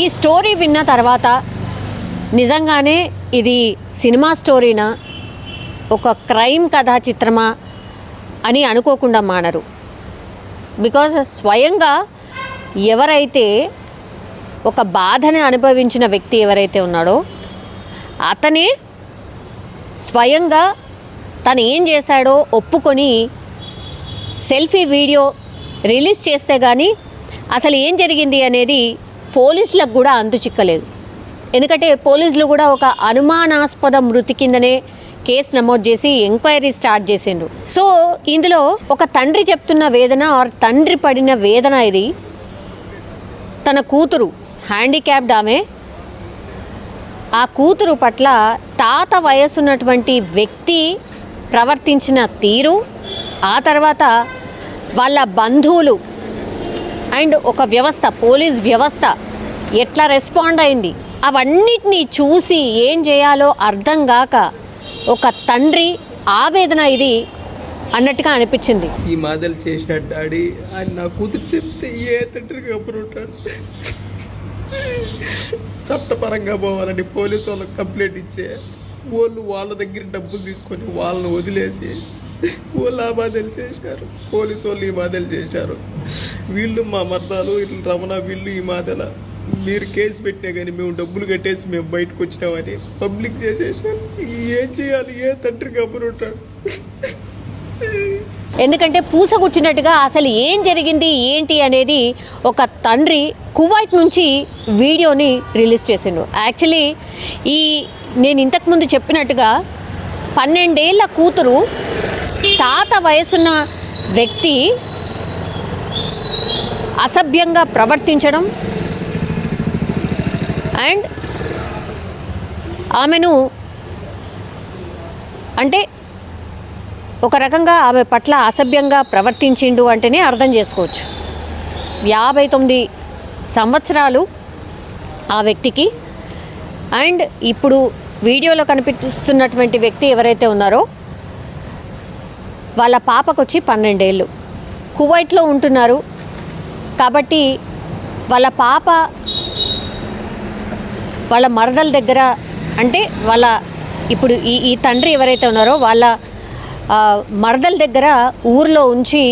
ఈ స్టోరీ విన్న తర్వాత నిజంగానే ఇది సినిమా స్టోరీనా, ఒక క్రైమ్ కథా చిత్రమా అని అనుకోకుండా మానరు. బికాజ్ స్వయంగా ఎవరైతే ఒక బాధని అనుభవించిన వ్యక్తి ఎవరైతే ఉన్నాడో అతనే స్వయంగా తను ఏం చేశాడో ఒప్పుకొని సెల్ఫీ వీడియో రిలీజ్ చేస్తే కానీ అసలు ఏం జరిగింది అనేది పోలీసులకు కూడా అంతు చిక్కలేదు. ఎందుకంటే పోలీసులు కూడా ఒక అనుమానాస్పద మృతి కిందనే కేసు నమోదు చేసి ఎంక్వైరీ స్టార్ట్ చేసిండ్రు. సో ఇందులో ఒక తండ్రి చెప్తున్న వేదన ఆర్ తండ్రి పడిన వేదన ఇది. తన కూతురు హ్యాండిక్యాప్డ్ ఆమె, ఆ కూతురు పట్ల తాత వయసున్నటువంటి వ్యక్తి ప్రవర్తించిన తీరు, ఆ తర్వాత వాళ్ళ బంధువులు అండ్ ఒక వ్యవస్థ, పోలీస్ వ్యవస్థ ఎట్లా రెస్పాండ్ అయింది, అవన్నిటినీ చూసి ఏం చేయాలో అర్థం కాక ఒక తండ్రి ఆవేదన ఇది అన్నట్టుగా అనిపించింది. ఈ మాదలు చేసిన డాడీ ఆయన నా కూతురు చెప్తే ఏ తండ్రికి అప్పుడుంటాడు. చట్టపరంగా పోవాలని పోలీసు వాళ్ళకి కంప్లైంట్ ఇచ్చే వాళ్ళు వాళ్ళ దగ్గర డబ్బులు తీసుకొని వాళ్ళని వదిలేసి వాళ్ళు ఆ బాధలు చేశారు. పోలీసు వాళ్ళు ఈ మాదలు చేశారు. వీళ్ళు మా మర్దాలు ఇట్లా రమణ వీళ్ళు ఈ మాదల మీరు కేసు పెట్టినా కానీ మేము డబ్బులు కట్టేసి మేము బయటకు వచ్చినామని పబ్లిక్ చేసేసారు. ఏం చేయాలి, ఏ తండ్రికి అప్పుడుంటాడు. ఎందుకంటే పూసగుచ్చినట్టుగా అసలు ఏం జరిగింది ఏంటి అనేది ఒక తండ్రి కువైట్ నుంచి వీడియోని రిలీజ్ చేసిండు. యాక్చువల్లీ నేను ఇంతకుముందు చెప్పినట్టుగా 12 ఏళ్ల కూతురు తాత వయసున్న వ్యక్తి అసభ్యంగా ప్రవర్తించడం అండ్ ఆమెను అంటే ఒక రకంగా ఆమె పట్ల అసభ్యంగా ప్రవర్తించిండు అంటేనే అర్థం చేసుకోవచ్చు. 59 సంవత్సరాలు ఆ వ్యక్తికి. అండ్ ఇప్పుడు వీడియోలో కనిపిస్తున్నటువంటి వ్యక్తి ఎవరైతే ఉన్నారో వాళ్ళ పాపకు వచ్చి 12 ఏళ్ళు. కువైట్లో ఉంటున్నారు కాబట్టి వాళ్ళ పాప వాళ్ళ మరదల దగ్గర, అంటే వాళ్ళ ఇప్పుడు ఈ తండ్రి ఎవరైతే ఉన్నారో వాళ్ళ మరదల దగ్గర ఊర్లో ఉంచి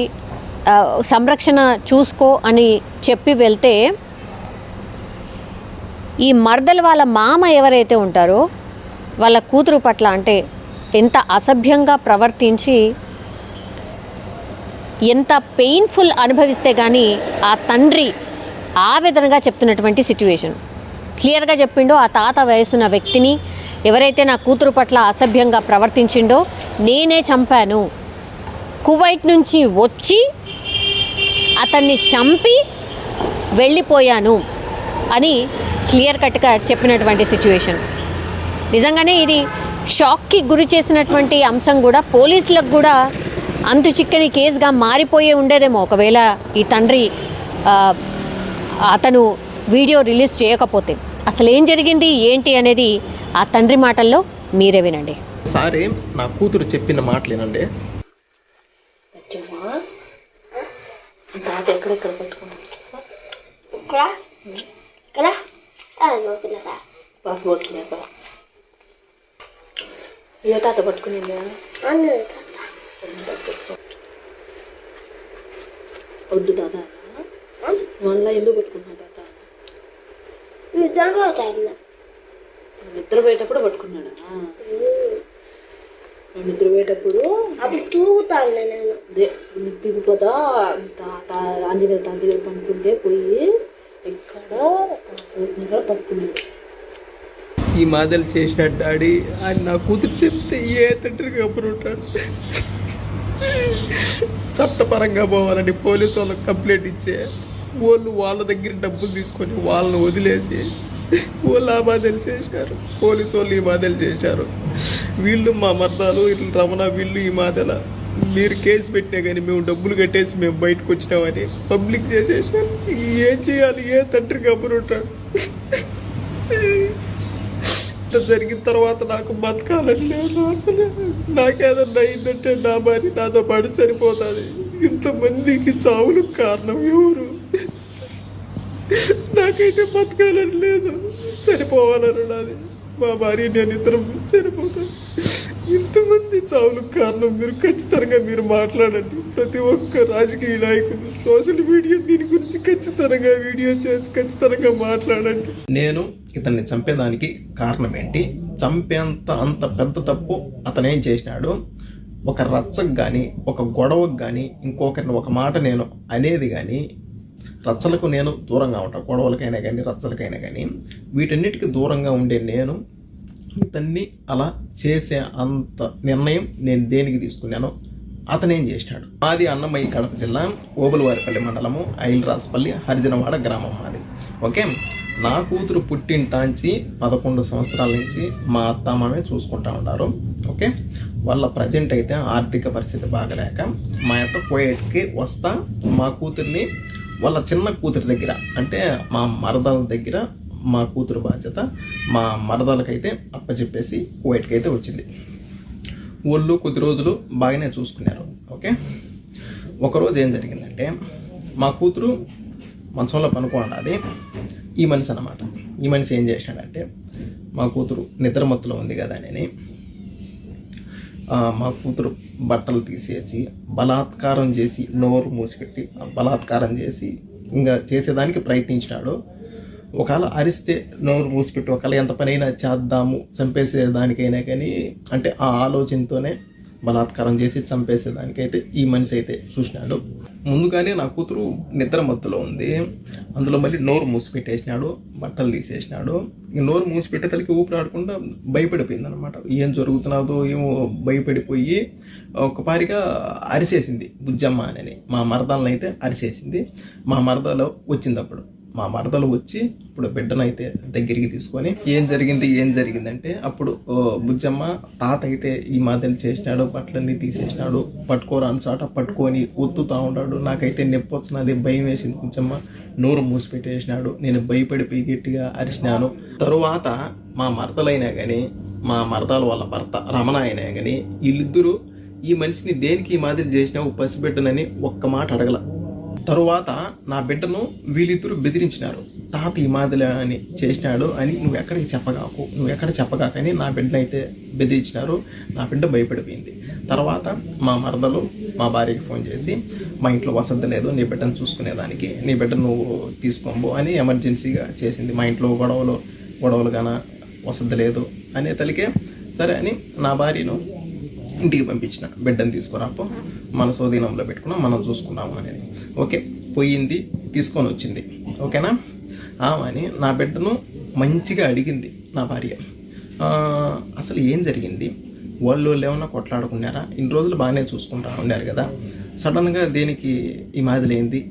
సంరక్షణ చూసుకో అని చెప్పి వెళ్తే ఈ మరదలు వాళ్ళ మామ ఎవరైతే ఉంటారో వాళ్ళ కూతురు పట్ల అంటే ఎంత అసభ్యంగా ప్రవర్తించి ఎంత పెయిన్ఫుల్ అనుభవిస్తే కానీ ఆ తండ్రి ఆవేదనగా చెప్తున్నటువంటి సిట్యుయేషన్ క్లియర్గా చెప్పిండో. ఆ తాత వయసున్న వ్యక్తిని ఎవరైతే నా కూతురు పట్ల అసభ్యంగా ప్రవర్తించిండో నేనే చంపాను, కువైట్ నుంచి వచ్చి అతన్ని చంపి వెళ్ళిపోయాను అని క్లియర్ కట్గా చెప్పినటువంటి సిచ్యువేషన్. నిజంగానే ఇది షాక్కి గురి చేసినటువంటి అంశం కూడా పోలీసులకు కూడా అంతు చిక్కని కేసుగా మారిపోయే ఉండేదేమో ఒకవేళ ఈ తండ్రి అతను వీడియో రిలీజ్ చేయకపోతే. అసలు ఏం జరిగింది ఏంటి అనేది ఆ తండ్రి మాటల్లో మీరే వినండి. సారీ, నా కూతురు చెప్పిన మాటలేనండి. ఎక్కడెక్కడ పట్టుకున్నాను ఏ తాత పట్టుకునిందా? వద్దు తాత, మళ్ళీ ఎందుకు పట్టుకున్నా తాత? నిద్రపోయేటప్పుడు పట్టుకున్నాడా? నిద్రపోయేటప్పుడు దిగుపోతా ఆంజనేయ తాత దగ్గర పనుకుంటే పోయి ఎక్కడ పట్టుకున్నాడు. ఈ మాదలు చేసిన డాడీ ఆయన నా కూతురు చెప్తే ఏ తండ్రికి అప్పుడుంటాడు. చట్టపరంగా పోవాలని పోలీసు వాళ్ళకి కంప్లైంట్ ఇచ్చే వాళ్ళు వాళ్ళ దగ్గర డబ్బులు తీసుకొని వాళ్ళని వదిలేసి వాళ్ళు ఆ బాధలు చేశారు. పోలీసు వాళ్ళు ఈ బాధలు చేశారు. వీళ్ళు మా మర్దాలు ఇట్లా రమణ వీళ్ళు ఈ మాదల మీరు కేసు పెట్టినా కానీ మేము డబ్బులు కట్టేసి మేము బయటకు వచ్చినామని పబ్లిక్ చేసేసారు. ఏం చేయాలి, ఏ తండ్రికి అప్పుడుంటాడు. ఇట్లా జరిగిన తర్వాత నాకు బతకాలని లేదు. అసలు నాకేదన్నా అయిందంటే నా భార్య నాతో పాటు చనిపోతుంది. ఇంతమందికి చావులకు కారణం ఎవరు? నాకైతే బతకాలని లేదు, చనిపోవాలని ఉన్నది. మా భార్య నేను ఇద్దరం చనిపోతాం. ఇంతమంది చావులకు కారణం మీరు ఖచ్చితంగా మీరు మాట్లాడండి. ప్రతి ఒక్క రాజకీయ నాయకులు సోషల్ మీడియా దీని గురించి ఖచ్చితంగా వీడియో చేసి ఖచ్చితంగా మాట్లాడండి. నేను ఇతన్ని చంపేదానికి కారణం ఏంటి, చంపేంత అంత పెద్ద తప్పు అతనేం చేసినాడు? ఒక రచ్చకు కానీ ఒక గొడవకు కానీ ఇంకొకరిని ఒక మాట నేను అనేది కానీ, రచ్చలకు నేను దూరంగా ఉంటాను, గొడవలకైనా కానీ రచ్చలకైనా కానీ వీటన్నిటికీ దూరంగా ఉండే నేను ఇతన్ని అలా చేసే అంత నిర్ణయం నేను దేనికి తీసుకున్నాను? అతనేం చేసినాడు? మాది అన్నమయ్య కడప జిల్లా ఓబులవారిపల్లి మండలము ఐలరాజపల్లి హరిజనవాడ గ్రామం మాది. ఓకే, నా కూతురు పుట్టింటాంచి 11 సంవత్సరాల నుంచి మా అత్తమామే చూసుకుంటా ఉన్నారు. ఓకే, వాళ్ళ ప్రజెంట్ అయితే ఆర్థిక పరిస్థితి బాగలేక మా యొక్క కోయేట్కి వస్తా మా కూతుర్ని వాళ్ళ చిన్న కూతురి దగ్గర, అంటే మా మరదల దగ్గర మా కూతురు బాధ్యత మా మరదలకైతే అప్పచెప్పేసి కోయేట్కి అయితే వచ్చింది. వాళ్ళు కొద్ది రోజులు బాగానే చూసుకున్నారు. ఓకే, ఒకరోజు ఏం జరిగిందంటే మా కూతురు మంచంలో పనుకోండి, ఈ మనిషి అన్నమాట. ఈ మనిషి ఏం చేశాడంటే మా కూతురు నిద్రమత్తులో ఉంది కదా అని మా కూతురు బట్టలు తీసేసి బలాత్కారం చేసి నోరు మూసిపెట్టి బలాత్కారం చేసి ఇంకా చేసేదానికి ప్రయత్నించినాడు. ఒకవేళ అరిస్తే నోరు మూసిపెట్టి ఒకవేళ ఎంత పనైనా చేద్దాము చంపేసేదానికైనా కానీ, అంటే ఆ ఆలోచనతోనే బలాత్కారం చేసి చంపేసేదానికైతే ఈ మనిషి అయితే చూసినాడు. ముందుగానే నా కూతురు నిద్ర మత్తులో ఉంది, అందులో మళ్ళీ నోరు మూసిపెట్టేసినాడు, బట్టలు తీసేసినాడు. నోరు మూసిపెట్టేతలకి ఊపిరాడకుండా భయపడిపోయింది అనమాట. ఏం జరుగుతున్నదో ఏమో భయపడిపోయి ఒకపారిగా అరిసేసింది బుజ్జమ్మ అని. మా మరదలను అయితే అరిసేసింది. మా మరదలో వచ్చింది. అప్పుడు మా మరదలు వచ్చి ఇప్పుడు బిడ్డనైతే దగ్గరికి తీసుకొని ఏం జరిగిందంటే అప్పుడు బుజ్జమ్మ తాత అయితే ఈ మాదిరి చేసినాడు, బట్టలన్నీ తీసేసినాడు, పట్టుకోరాని చోట పట్టుకొని ఒత్తుతా ఉన్నాడు. నాకైతే నొప్పి వచ్చినది, భయం వేసింది. బుజ్జమ్మ నోరు మూసిపెట్టేసినాడు. నేను భయపడిపోయి గట్టిగా అరిచినాను. తరువాత మా మరదలైనా కానీ మా మరదలు వాళ్ళ భర్త రమణ అయినా కానీ వీళ్ళిద్దరూ ఈ మనిషిని దేనికి ఈ మాదిరి చేసినావు పసిబిడ్డనని ఒక్క మాట అడగల. తరువాత నా బిడ్డను వీళ్ళిద్దరూ బెదిరించినారు. తాత ఈ మాదిరి అని చేసినాడు అని నువ్వు ఎక్కడ చెప్పగాకని నా బిడ్డను అయితే బెదిరించినారు. నా బిడ్డ భయపడిపోయింది. తర్వాత మా మరదలు మా భార్యకి ఫోన్ చేసి మా ఇంట్లో వసతి లేదు, నీ బిడ్డను చూసుకునేదానికి, నీ బిడ్డ నువ్వు తీసుకోబో అని ఎమర్జెన్సీగా చేసింది. మా ఇంట్లో గొడవలు గాన వసతి లేదు అనే తలికే సరే అని నా భార్యను ఇంటికి పంపించిన. బిడ్డను తీసుకురాపో, మన స్వాధీనంలో పెట్టుకున్నాం, మనం చూసుకున్నాము అనేది. ఓకే, పోయింది, తీసుకొని వచ్చింది. ఓకేనా, అని నా బిడ్డను మంచిగా అడిగింది నా భార్య. అసలు ఏం జరిగింది, వాళ్ళు ఏమన్నా కొట్లాడుకున్నారా, ఇన్ని రోజులు బాగానే చూసుకుంటా ఉన్నారు కదా, సడన్గా దేనికి ఈ మాదిరి ఏంది,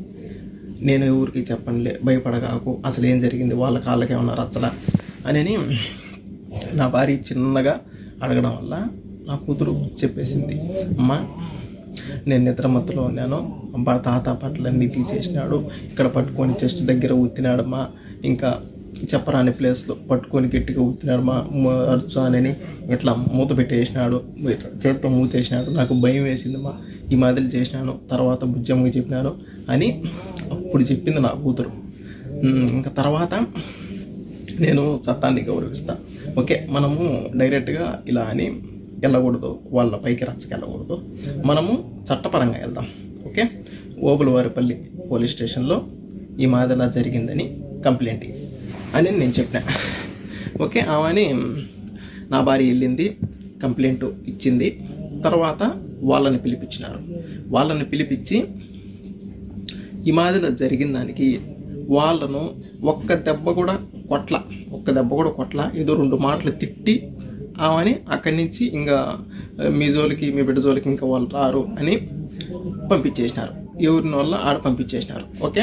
నేను ఊరికి చెప్పనులే, భయపడగాకు, అసలు ఏం జరిగింది, వాళ్ళ కాళ్ళకి ఏమన్నా రచ్చలా అని నా భార్య చిన్నగా అడగడం వల్ల నా కూతురు చెప్పేసింది. అమ్మ, నేను నిద్రమత్తులో ఉన్నాను, తాత బట్టలన్నీ తీసేసినాడు, ఇక్కడ పట్టుకొని చెస్ట్ దగ్గర ఉత్తినాడమ్మా, ఇంకా చెప్పరాని ప్లేస్లో పట్టుకొని గట్టిగా ఉత్తినాడమ్మా, అరుచానని ఇట్లా మూత పెట్టేసినాడు, చేత్తో మూతేసినాడు, నాకు భయం వేసిందమ్మా, ఈ మాదిరి చేసినాను, తర్వాత బుజ్జమ్మకి చెప్పినాను అని అప్పుడు చెప్పింది నా కూతురు. ఇంకా తర్వాత నేను చట్టాన్ని గౌరవిస్తా. ఓకే, మనము డైరెక్ట్గా ఇలా అని వెళ్ళకూడదు, వాళ్ళ పైకి రచ్చకెళ్ళకూడదు, మనము చట్టపరంగా వెళ్దాం. ఓకే, ఓబులవారిపల్లి పోలీస్ స్టేషన్లో ఈ మాదిరిలా జరిగిందని కంప్లైంట్ అని నేను చెప్పిన. ఓకే, ఆమెని నా భార్య వెళ్ళింది, కంప్లైంట్ ఇచ్చింది. తర్వాత వాళ్ళని పిలిపించినారు. వాళ్ళని పిలిపించి ఈ మాదిరిలా జరిగిన దానికి వాళ్ళను ఒక్క దెబ్బ కూడా కొట్ల, ఏదో 2 మాటలు తిట్టి ఆమెని అక్కడి నుంచి ఇంకా మీ జోలికి మీ బిడ్డ జోలికి ఇంకా వాళ్ళు రారు అని పంపించేసినారు. ఎవరిని వల్ల ఆడ పంపించేసినారు. ఓకే,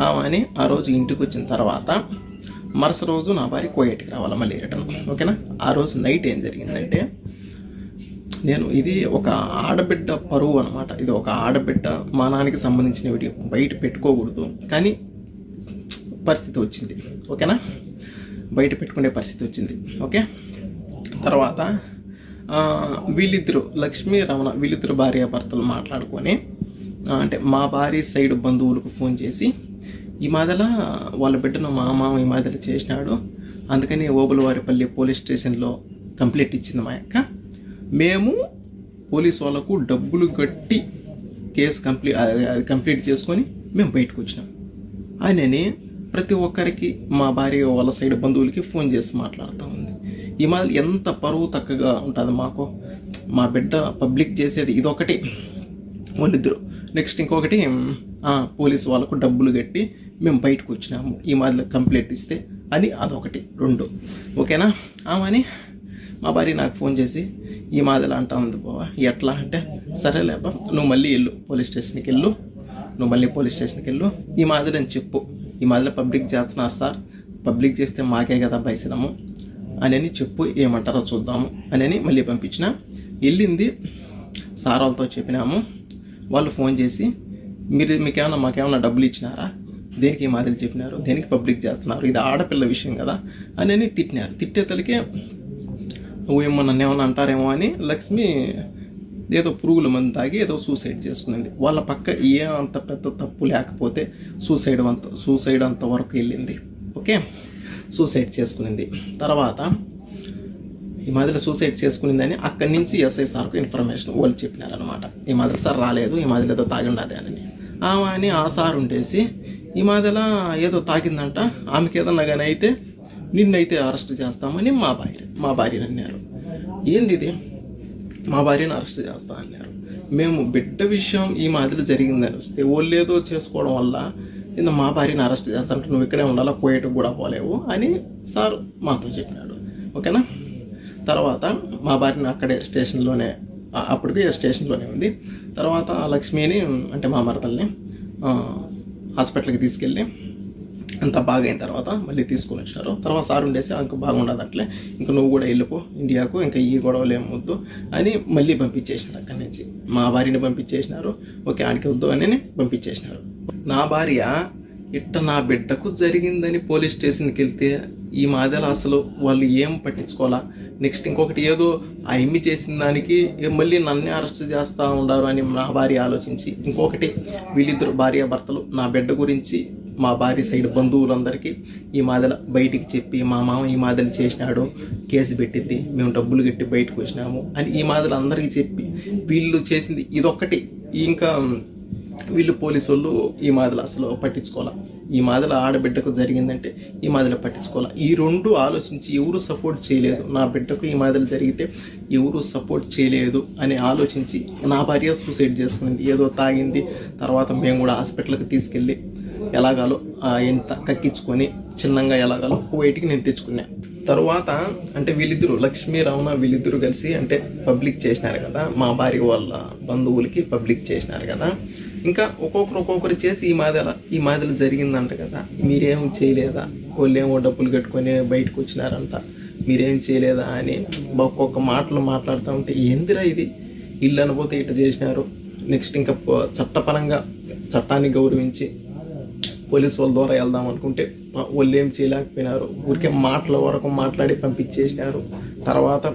ఆమెని ఆ రోజు ఇంటికి వచ్చిన తర్వాత మరుసటి రోజు నా భార్య కోయేటికి రావాలి మళ్ళీ రిటర్న్. ఓకేనా, ఆ రోజు నైట్ ఏం జరిగిందంటే, ఇది ఒక ఆడబిడ్డ పరువు అనమాట, ఇది ఒక ఆడబిడ్డ మానానికి సంబంధించిన వీడియో, బయట పెట్టుకోకూడదు కానీ పరిస్థితి వచ్చింది. ఓకేనా, బయట పెట్టుకునే పరిస్థితి వచ్చింది. ఓకే, తర్వాత వీళ్ళిద్దరు లక్ష్మీ రమణ వీళ్ళిద్దరు భార్యాభర్తలు మాట్లాడుకొని అంటే మా భార్య సైడ్ బంధువులకు ఫోన్ చేసి ఈ మాదల వాళ్ళ బిడ్డను మా మామ ఈ మాదల చేసినాడు, అందుకని ఓబులవారిపల్లి పోలీస్ స్టేషన్లో కంప్లైంట్ ఇచ్చింది మా అక్క. మేము పోలీసు వాళ్ళకు డబ్బులు కట్టి కేసు కంప్లీట్ చేసుకొని మేము బయటకు వచ్చినాం అని ప్రతి ఒక్కరికి మా భార్య వాళ్ళ సైడ్ బంధువులకి ఫోన్ చేసి మాట్లాడుతూ ఉంది. ఈ మాదిరి ఎంత పరువు తక్కువగా ఉంటుంది మాకు. మా బిడ్డ పబ్లిక్ చేసేది ఇదొకటి వాళ్ళిద్దరు, నెక్స్ట్ ఇంకొకటి పోలీసు వాళ్ళకు డబ్బులు కట్టి మేము బయటకు వచ్చినాము ఈ మాదిరి కంప్లైంట్ ఇస్తే అని, అదొకటి. 2 ఓకేనా. ఆమెని మా భార్య నాకు ఫోన్ చేసి ఈ మాదిరి అంటా ఉంది బావా, ఎట్లా అంటే సరేలేపా నువ్వు మళ్ళీ వెళ్ళు పోలీస్ స్టేషన్కి వెళ్ళు, ఈ మాదిరి అని చెప్పు, ఈ మాదిరి పబ్లిక్ చేస్తున్నారు సార్, పబ్లిక్ చేస్తే మాకే కదా భయసినము అని చెప్పు, ఏమంటారో చూద్దాము అని మళ్ళీ పంపించిన. వెళ్ళింది సార్ వాళ్ళతో చెప్పినాము. వాళ్ళు ఫోన్ చేసి మాకేమన్నా డబ్బులు ఇచ్చినారా, దేనికి ఈ మాదిరి చెప్పినారు, దేనికి పబ్లిక్ చేస్తున్నారు, ఇది ఆడపిల్ల విషయం కదా అని తిట్టినారు. తిట్టేతలకే నన్ను ఏమన్నా అంటారేమో అని లక్ష్మి ఏదో పురుగుల మందు తాగి ఏదో సూసైడ్ చేసుకునింది. వాళ్ళ పక్క అంత పెద్ద తప్పు లేకపోతే సూసైడ్ అంత వరకు వెళ్ళింది. ఓకే, సూసైడ్ చేసుకునింది. తర్వాత ఈ మాదిరి సూసైడ్ చేసుకునిందని అక్కడి నుంచి ఎస్ఐ సార్కు ఇన్ఫర్మేషన్ వాళ్ళు చెప్పినారనమాట. ఈ మాదిరి సార్ రాలేదు, ఈ మాదిరి ఏదో తాగి ఉండదు అని ఆ సార్ ఉండేసి ఈ మాదిరి ఏదో తాగిందంట, ఆమెకి ఏదన్నా కానీ అయితే నిన్నైతే అరెస్ట్ చేస్తామని మా భార్యని అన్నారు. ఏంది ఇది, మా భార్యను అరెస్ట్ చేస్తా అన్నారు. మేము బిడ్డ విషయం ఈ మాదిరి జరిగిందని వస్తే వాళ్ళు ఏదో చేసుకోవడం వల్ల నిన్న మా భార్యను అరెస్ట్ చేస్తానంటే నువ్వు ఇక్కడే ఉండాలా, పోయేటకు కూడా పోలేవు అని సార్ మాతో చెప్పినాడు. ఓకేనా. తర్వాత మా భార్యను అక్కడే స్టేషన్లోనే, అప్పటికి స్టేషన్లోనే ఉంది. తర్వాత లక్ష్మిని అంటే మా మరదల్ని హాస్పిటల్కి తీసుకెళ్ళి అంతా బాగా అయిన తర్వాత మళ్ళీ తీసుకొని వచ్చినారు. తర్వాత సార్ ఉండేసి ఇంకా బాగుండదు అట్లే, ఇంకా నువ్వు కూడా వెళ్ళిపో ఇండియాకు, ఇంకా ఈ గొడవలు ఏమొద్దు అని మళ్ళీ పంపించేసినారు. అక్కడి నుంచి మా భార్యని పంపించేసినారు. ఓకే ఆడికి వద్దు అని పంపించేసినారు. నా భార్య నా బిడ్డకు జరిగిందని పోలీస్ స్టేషన్కి వెళ్తే ఈ మాదిరి అసలు వాళ్ళు ఏం పట్టించుకోవాలా. నెక్స్ట్ ఇంకొకటి ఏదో ఆ ఎమ్మి చేసిన దానికి మళ్ళీ నన్నే అరెస్ట్ చేస్తూ ఉండారు అని నా భార్య ఆలోచించి, ఇంకొకటి వీళ్ళిద్దరు భార్యాభర్తలు నా బిడ్డ గురించి మా భార్య సైడ్ బంధువులందరికీ ఈ మాదిరి బయటికి చెప్పి మా మామ ఈ మాదిరి చేసినాడు, కేసు పెట్టింది, మేము డబ్బులు కట్టి బయటకు వచ్చినాము అని ఈ మాదిరి అందరికీ చెప్పి వీళ్ళు చేసింది ఇదొక్కటి. ఇంకా వీళ్ళు పోలీసు వాళ్ళు ఈ మాదిరి అసలు పట్టించుకోవాలి. ఈ మాదిరి ఆడబిడ్డకు జరిగిందంటే ఈ మాదిరి పట్టించుకోవాలి. ఈ 2 ఆలోచించి ఎవరు సపోర్ట్ చేయలేదు. నా బిడ్డకు ఈ మాదిరి జరిగితే ఎవరు సపోర్ట్ చేయలేదు అని ఆలోచించి నా భార్య సూసైడ్ చేసుకునింది. ఏదో తాగింది. తర్వాత మేము కూడా హాస్పిటల్కి తీసుకెళ్ళి ఎలాగాలో ఎంత కక్కించుకొని చిన్నంగా ఎలాగాలో బయటికి నేను తెచ్చుకున్నా. తర్వాత అంటే వీళ్ళిద్దరు లక్ష్మీ రమణ వీళ్ళిద్దరూ కలిసి అంటే పబ్లిక్ చేసినారు కదా, మా భార్య వాళ్ళ బంధువులకి పబ్లిక్ చేసినారు కదా. ఇంకా ఒక్కొక్కరు చేసి ఈ మాదిరి జరిగిందంట కదా, మీరేం చేయలేదా, వాళ్ళేమో డబ్బులు కట్టుకొని బయటకు వచ్చినారంట, మీరేం చేయలేదా అని ఒక్కొక్క మాటలు మాట్లాడుతూ ఉంటే ఏందిరా ఇది, ఇల్లు అనబోతే ఇట్లా చేసినారు. నెక్స్ట్ ఇంకా చట్టపరంగా చట్టాన్ని గౌరవించి పోలీసు వాళ్ళ ద్వారా వెళ్దాం అనుకుంటే వాళ్ళు ఏం చేయలేకపోయినారు. ఊరికే మాటల వరకు మాట్లాడి పంపించేసినారు. తర్వాత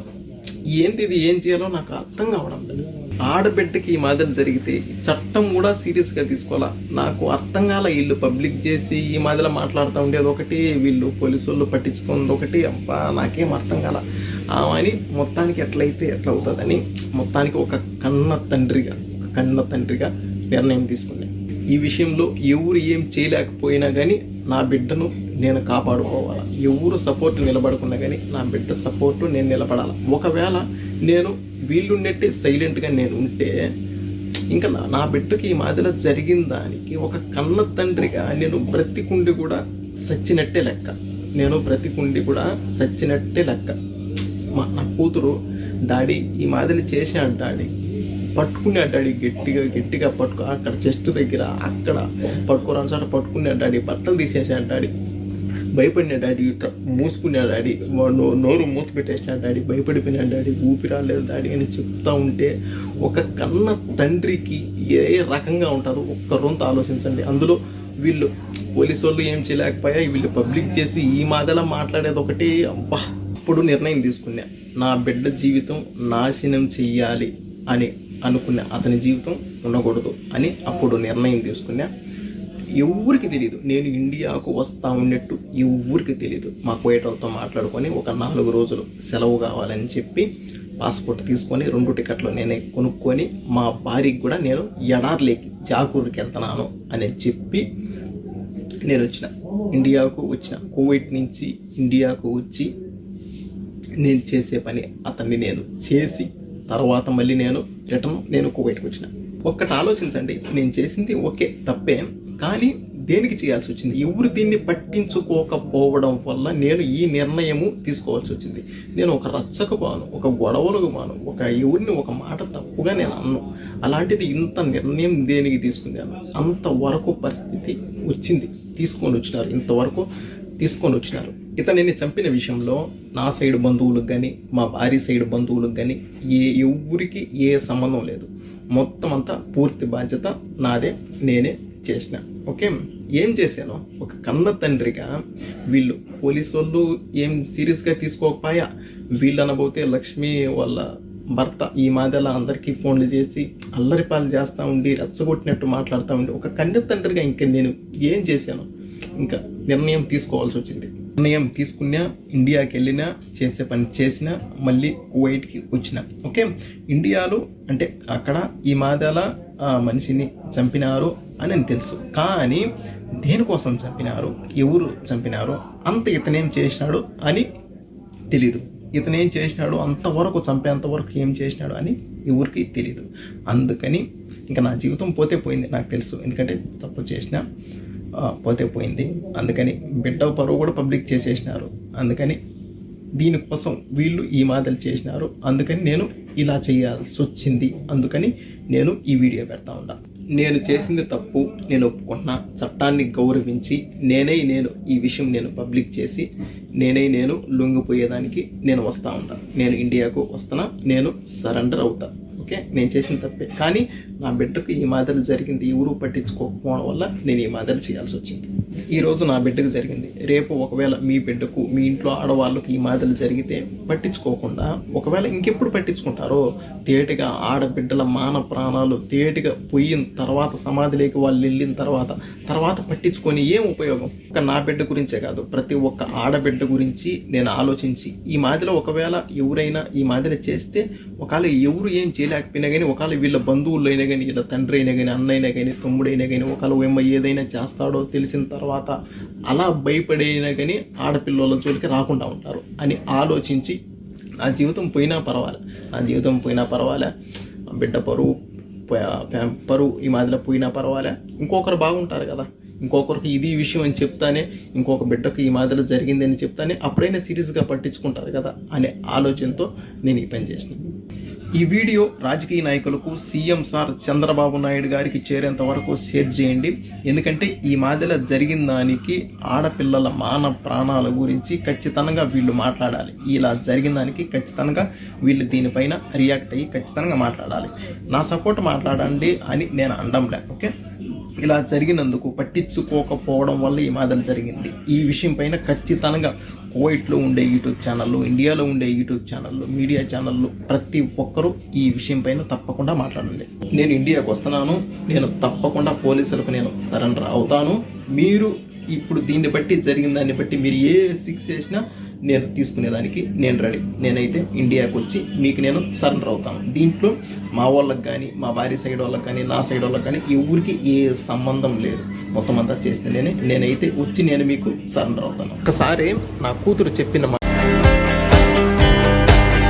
ఏంది ఇది, ఏం చేయాలో నాకు అర్థం కావడం లేదు. ఆడబిడ్డకి ఈ మాదిరి జరిగితే చట్టం కూడా సీరియస్గా తీసుకోవాలా. నాకు అర్థం కాల. వీళ్ళు పబ్లిక్ చేసి ఈ మాదిరి మాట్లాడుతూ ఉండేది ఒకటి, వీళ్ళు పోలీసు వాళ్ళు పట్టించుకున్నది ఒకటి. అబ్బా నాకేం అర్థం కాల. అని మొత్తానికి ఎట్లయితే ఎట్లా అవుతుందని మొత్తానికి ఒక కన్న తండ్రిగా నిర్ణయం తీసుకున్నాను. ఈ విషయంలో ఎవరు ఏం చేయలేకపోయినా కానీ నా బిడ్డను నేను కాపాడుకోవాలి. ఎవరు సపోర్ట్ నిలబడుకున్నా కానీ నా బిడ్డ సపోర్టు నేను నిలబడాలి. ఒకవేళ నేను వీళ్ళున్నట్టే సైలెంట్గా నేను ఉంటే ఇంకా నా బిడ్డకి ఈ మాదిరి జరిగిన దానికి ఒక కన్న తండ్రిగా నేను బ్రతికుండి కూడా సచ్చినట్టే లెక్క. నా కూతురు డాడీ ఈ మాదిరి చేశాడు, డాడీ పట్టుకున్నాడు, డాడీ గట్టిగా పట్టుకో, అక్కడ చెస్ట్ దగ్గర అక్కడ పట్టుకోరాని చోట పట్టుకున్నాడు డాడీ, బట్టలు తీసేసాడు డాడీ, భయపడినాడు డాడీ, మూసుకున్నాడు డాడీ, నోరు మూత పెట్టేసినాడు డాడీ, భయపడిపోయినాడు డాడీ, ఊపిరాలేదు డాడీ అని చెప్తా ఉంటే ఒక కన్న తండ్రికి ఏ రకంగా ఉంటుందో ఒక్క రొంత ఆలోచించండి. అందులో వీళ్ళు పోలీసు వాళ్ళు ఏం చేయలేకపోయా, వీళ్ళు పబ్లిక్ చేసి ఈ మాదిరిలా మాట్లాడేది ఒకటి. అబ్బా, అప్పుడు నిర్ణయం తీసుకున్నా, నా బిడ్డ జీవితం నాశనం చెయ్యాలి అని అనుకున్న అతని జీవితం ఉండకూడదు అని అప్పుడు నిర్ణయం తీసుకున్నా. ఎవరికి తెలియదు నేను ఇండియాకు వస్తూ ఉన్నట్టు, ఎవరికి తెలియదు. మా కోయటోళ్ళతో మాట్లాడుకొని ఒక 4 రోజులు సెలవు కావాలని చెప్పి పాస్పోర్ట్ తీసుకొని 2 టికెట్లు నేనే కొనుక్కొని మా భార్యకి కూడా నేను ఎడార్లేకి జాకూర్కి వెళ్తున్నాను అని చెప్పి నేను ఇండియాకు వచ్చిన. కువైట్ నుంచి ఇండియాకు వచ్చి నేను చేసే పని అతన్ని నేను చేసి తర్వాత మళ్ళీ నేను కువైట్కి వచ్చిన. ఒక్కటి ఆలోచించండి, నేను చేసింది ఓకే తప్పే, కానీ దేనికి చేయాల్సి వచ్చింది? ఎవరు దీన్ని పట్టించుకోకపోవడం వల్ల నేను ఈ నిర్ణయము తీసుకోవాల్సి వచ్చింది. నేను ఒక రచ్చకు బాను, ఒక గొడవలకు బాను, ఎవరిని ఒక మాట తప్పుగా నేను అన్ను. అలాంటిది ఇంత నిర్ణయం దేనికి తీసుకున్నాను? అంతవరకు పరిస్థితి వచ్చింది, ఇంతవరకు తీసుకొని వచ్చినారు. ఇతనిని చంపిన విషయంలో నా సైడ్ బంధువులకు కానీ మా భార్య సైడ్ బంధువులకు కానీ ఎవరికి ఏ సంబంధం లేదు. మొత్తం అంతా పూర్తి బాధ్యత నాదే, నేనే చేసిన. ఓకే, ఏం చేశాను? ఒక కన్న తండ్రిగా వీళ్ళు పోలీసు వాళ్ళు ఏం సీరియస్గా తీసుకోకపోయా. వీళ్ళు అనబోతే లక్ష్మి వాళ్ళ భర్త ఈ మాదిరిలా అందరికీ ఫోన్లు చేసి అల్లరిపాలు చేస్తూ ఉండి రెచ్చగొట్టినట్టు మాట్లాడుతూ ఉండి ఒక కన్న తండ్రిగా ఇంకా నేను ఏం చేశాను? ఇంకా నిర్ణయం తీసుకోవాల్సి వచ్చింది. నిర్ణయం తీసుకున్నా, ఇండియాకి వెళ్ళినా, చేసే పని చేసినా, మళ్ళీ కువైట్కి వచ్చిన. ఓకే, ఇండియాలో అంటే అక్కడ ఈ మాదిరిలా మనిషిని చంపినారు అని తెలుసు, కానీ దేనికోసం చంపినారు, ఎవరు చంపినారు, అంత ఇతనేం చేసినాడు అని తెలీదు. ఇతనేం చేసినాడు అంతవరకు, చంపేంతవరకు ఏం చేసినాడు అని ఎవరికి తెలీదు. అందుకని ఇంకా నా జీవితం పోతే పోయింది నాకు తెలుసు, ఎందుకంటే తప్పు చేసిన పోతే పోయింది. అందుకని బిడ్డ పరువు కూడా పబ్లిక్ చేసేసినారు. అందుకని దీనికోసం వీళ్ళు ఈ మాటలు చేసినారు. అందుకని నేను ఇలా చేయాల్సి వచ్చింది. అందుకని నేను ఈ వీడియో పెడతా ఉన్నా. నేను చేసింది తప్పు, నేను ఒప్పుకుంటున్నా. చట్టాన్ని గౌరవించి నేను ఈ విషయం నేను పబ్లిక్ చేసి నేను లొంగిపోయేదానికి నేను వస్తూ ఉంటా. నేను ఇండియాకు వస్తున్నా, నేను సరెండర్ అవుతా. ఓకే, నేను చేసిన తప్పే, కానీ నా బిడ్డకు ఈ మాదిరి జరిగింది, ఎవరు పట్టించుకోకపోవడం వల్ల నేను ఈ మాదిరి చేయాల్సి వచ్చింది. ఈరోజు నా బిడ్డకు జరిగింది, రేపు ఒకవేళ మీ బిడ్డకు, మీ ఇంట్లో ఆడవాళ్ళకు ఈ మాదిరి జరిగితే పట్టించుకోకుండా ఒకవేళ ఇంకెప్పుడు పట్టించుకుంటారో, తేటిగా ఆడబిడ్డల మాన ప్రాణాలు తేటిగా పోయిన తర్వాత, సమాధిలోకి వాళ్ళు వెళ్ళిన తర్వాత పట్టించుకొని ఏం ఉపయోగం? ఒక నా బిడ్డ గురించే కాదు, ప్రతి ఒక్క ఆడబిడ్డ గురించి నేను ఆలోచించి ఈ మాదిరిలో ఒకవేళ ఎవరైనా ఈ మాదిరి చేస్తే, ఒకవేళ ఎవరు ఏం చేయలేకపోయినా కానీ, ఒకవేళ వీళ్ళ బంధువులు అయినా కానీ, వీళ్ళ తండ్రి అయినా కానీ, అన్నైనా కానీ, తమ్ముడైనా కానీ, ఒకవేళ ఏదైనా చేస్తాడో తెలిసిన తర్వాత అలా భయపడైనా కానీ ఆడపిల్లల జోలికి రాకుండా ఉంటారు అని ఆలోచించి నా జీవితం పోయినా పర్వాలే, బిడ్డ పరువు ఈ మాదిరిలో పోయినా పర్వాలే, ఇంకొకరు బాగుంటారు కదా, ఇంకొకరికి ఇది విషయం అని చెప్తానే, ఇంకొక బిడ్డకు ఈ మాదిరిలో జరిగిందని చెప్తానే అప్పుడైనా సీరియస్గా పట్టించుకుంటారు కదా అనే ఆలోచనతో నేను ఈ పని చేసినాను. ఈ వీడియో రాజకీయ నాయకులకు, సీఎం సార్ చంద్రబాబు నాయుడు గారికి చేరేంత వరకు షేర్ చేయండి. ఎందుకంటే ఈ మాదిరిలో జరిగిన దానికి ఆడపిల్లల మాన ప్రాణాల గురించి ఖచ్చితంగా వీళ్ళు మాట్లాడాలి. ఇలా జరిగిన దానికి ఖచ్చితంగా వీళ్ళు దీనిపైన రియాక్ట్ అయ్యి ఖచ్చితంగా మాట్లాడాలి. నా సపోర్ట్ మాట్లాడండి అని నేను అనడంలే. ఓకే, ఇలా జరిగినందుకు పట్టించుకోకపోవడం వల్ల ఈ మాదిరి జరిగింది. ఈ విషయం పైన ఖచ్చితంగా కువైట్లో ఉండే యూట్యూబ్ ఛానళ్ళు, ఇండియాలో ఉండే యూట్యూబ్ ఛానళ్ళు, మీడియా ఛానళ్ళు ప్రతి ఒక్కరూ ఈ విషయం పైన తప్పకుండా మాట్లాడండి. నేను ఇండియాకు వస్తున్నాను, నేను తప్పకుండా పోలీసులకు నేను సరెండర్ అవుతాను. మీరు ఇప్పుడు దీన్ని బట్టి, జరిగిన దాన్ని బట్టి మీరు ఏ శిక్ష చేసినా నేను తీసుకునేదానికి నేను రెడీ. నేనైతే ఇండియాకు వచ్చి మీకు నేను సరెండర్ అవుతాను. దీంట్లో మా వాళ్ళకి కానీ, మా భార్య సైడ్ వాళ్ళకి కానీ, నా సైడ్ వాళ్ళకి కానీ ఎవరికి ఏ సంబంధం లేదు. మొత్తం అంతా చేస్తే నేనైతే వచ్చి నేను మీకు సరెండర్ అవుతాను. ఒకసారి నా కూతురు చెప్పిన